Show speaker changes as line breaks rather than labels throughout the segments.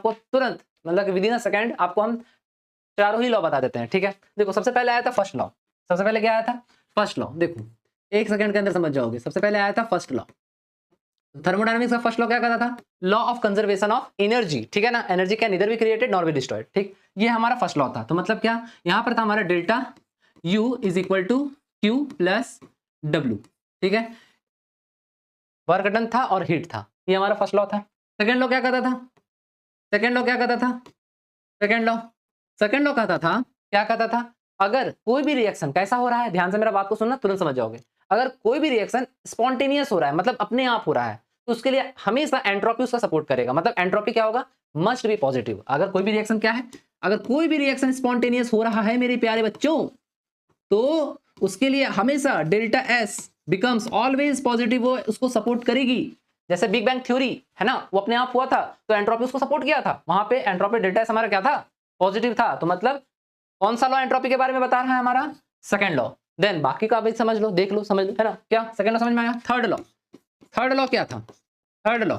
आपको तुरंत मतलब विदिन अ सेकंड आपको हम चारों ही लॉ बता देते हैं, ठीक है। देखो सबसे पहले आया था फर्स्ट लॉ, सबसे पहले क्या आया था फर्स्ट लॉ, देखो 1 सेकंड के अंदर समझ जाओगे। सबसे पहले आया था फर्स्ट लॉ, थर्मोडायनामिक्स का फर्स्ट लॉ क्या कहता था, law of conservation of energy, ठीक है ना। Energy can neither be created nor be destroyed, ठीक। ये हमारा फर्स्ट लॉ था। तो मतलब क्या यहां पर था हमारा delta U is equal to Q plus W, ठीक है। वर्क डन था और हीट था, ये हमारा फर्स्ट लॉ था। सेकंड लॉ क्या कहता था, सेकंड लॉ क्या कहता था, सेकंड लॉ कहता था, क्या कहता था, अगर कोई भी रिएक्शन कैसा हो रहा है, ध्यान से मेरा बात को सुनना, तुरंत समझ जाओगे। अगर कोई भी रिएक्शन स्पॉन्टेनियस हो रहा है, मतलब अपने आप हो रहा है, तो उसके लिए हमेशा एंट्रोपी उसका सपोर्ट करेगा। मतलब एंट्रोपी क्या होगा, मस्ट बी पॉजिटिव। अगर कोई भी रिएक्शन क्या है, अगर कोई भी रिएक्शन स्पॉन्टेनियस हो रहा है मेरे प्यारे बच्चों, तो उसके लिए हमेशा delta S becomes always positive, वो उसको सपोर्ट करेगी। जैसे बिग बैंग थ्योरी है ना, वो अपने आप हुआ था तो एंट्रोपी उसको सपोर्ट किया था, वहां पे एंट्रोपी डेल्टा S हमारा क्या था, पॉजिटिव था। तो मतलब कौन सा लॉ एंट्रोपी के बारे में बता रहा है, हमारा सेकंड लॉ। देन बाकी का भी समझ लो, देख लो, समझ लो, है ना। क्या सेकंड लॉ समझ में आया। थर्ड लॉ क्या था, थर्ड लॉ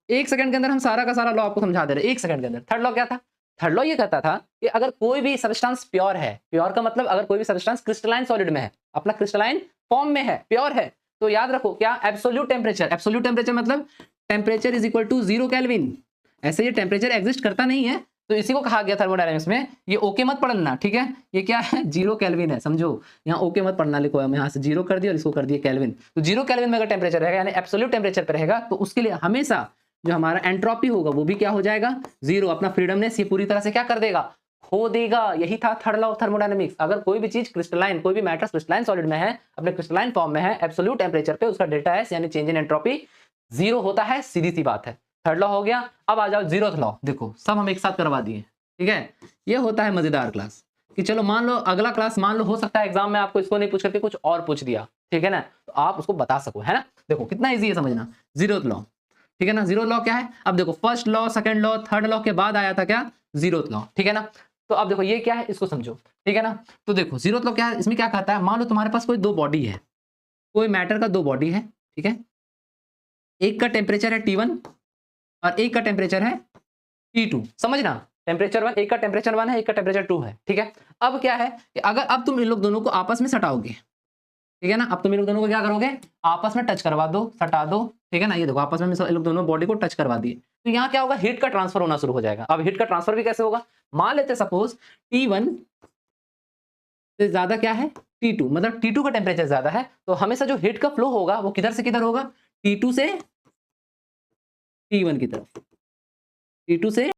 1 सेकंड के अंदर हम सारा का सारा लॉ आपको समझा दे रहे हैं, 1 सेकंड के अंदर। थर्ड लॉ क्या था, थर्ड लॉ ये कहता था कि अगर कोई भी सब्सटेंस प्योर है, प्योर का मतलब अगर कोई भी सब्सटेंस क्रिस्टलाइन सॉलिड में है, अपना क्रिस्टलाइन फॉर्म में है, प्योर है, तो याद रखो क्या, एब्सोल्यूट टेम्परेचर मतलब temperature is equal to 0 kelvin. ऐसे ये टेम्परेचर एग्जिस्ट करता नहीं है, तो इसी को कहा गया थर्मोडायनामिक्स में। ये ओके मत पढ़ना, ठीक है। ये क्या है, 0 केल्विन है, समझो। यहाँ ओके मत पढ़ना, लिखो हम यहाँ से 0 कर दिया और इसको कर दिया केल्विन। तो 0 केल्विन में अगर टेम्परेचर रहेगा, यानी एब्सोल्यूट टेम्परेचर पे रहेगा, तो उसके लिए हमेशा जो हमारा एंट्रोपी होगा वो भी क्या हो जाएगा, 0। अपना फ्रीडमनेस ये पूरी तरह से क्या कर देगा, खो देगा। यही था थर्ड लॉ ऑफ थर्मोडायनामिक्स। अगर कोई भी चीज क्रिस्टलाइन, कोई भी मैटर क्रिस्टलाइन सॉलिड में है, अपने क्रिस्टलाइन फॉर्म में है, एब्सोल्यूट टेम्परेचर पे उसका डेल्टा S यानी चेंज इन एंट्रोपी 0 होता है, सीधी सी बात है। थर्ड लॉ हो गया। अब आ जाओ 0th लॉ, देखो सब हम एक साथ करवा दिए, ठीक है। ये होता है मजेदार क्लास कि चलो मान लो अगला क्लास, मान लो हो सकता है एग्जाम में आपको इसको नहीं पूछ करके कुछ और पूछ दिया, ठीक है ना, तो आप उसको बता सको, है ना। देखो कितना इजी है समझना, 0th लॉ, ठीक है ना। 0th लॉ क्या है, अब देखो first law, second law, third law के बाद आया था क्या, 0th लॉ, ठीक है ना। तो अब देखो ये क्या है, इसको समझो, ठीक है ना। तो देखो 0th लॉ क्या है, इसमें क्या कहता है, मान लो तुम्हारे पास कोई दो बॉडी है, कोई मैटर का दो बॉडी है, ठीक है। एक का टेम्परेचर है T1 और एक का टेम्परेचर है T2, समझना। टेम्परेचर 1, एक का टेम्परेचर 1 है, एक का टेम्परेचर 2 है, ठीक है। अब क्या है कि अगर अब तुम इन लोग दोनों को आपस में सटाओगे, ठीक है ना, अब तुम इन लोग दोनों को क्या करोगे, आपस में टच करवा दो, सटा दो, ठीक है ना। ये देखो आपस में इन लोग दोनों बॉडी को टच करवा दिए, तो यहाँ क्या होगा, हीट का ट्रांसफर होना शुरू हो जाएगा। अब हीट का ट्रांसफर भी कैसे होगा, मान लेते सपोज T1 से ज्यादा क्या है, T2, मतलब T2 का टेम्परेचर ज्यादा है, तो हमेशा जो हीट का फ्लो होगा वो किधर से किधर होगा, T2 से T1 की तरफ, T2 से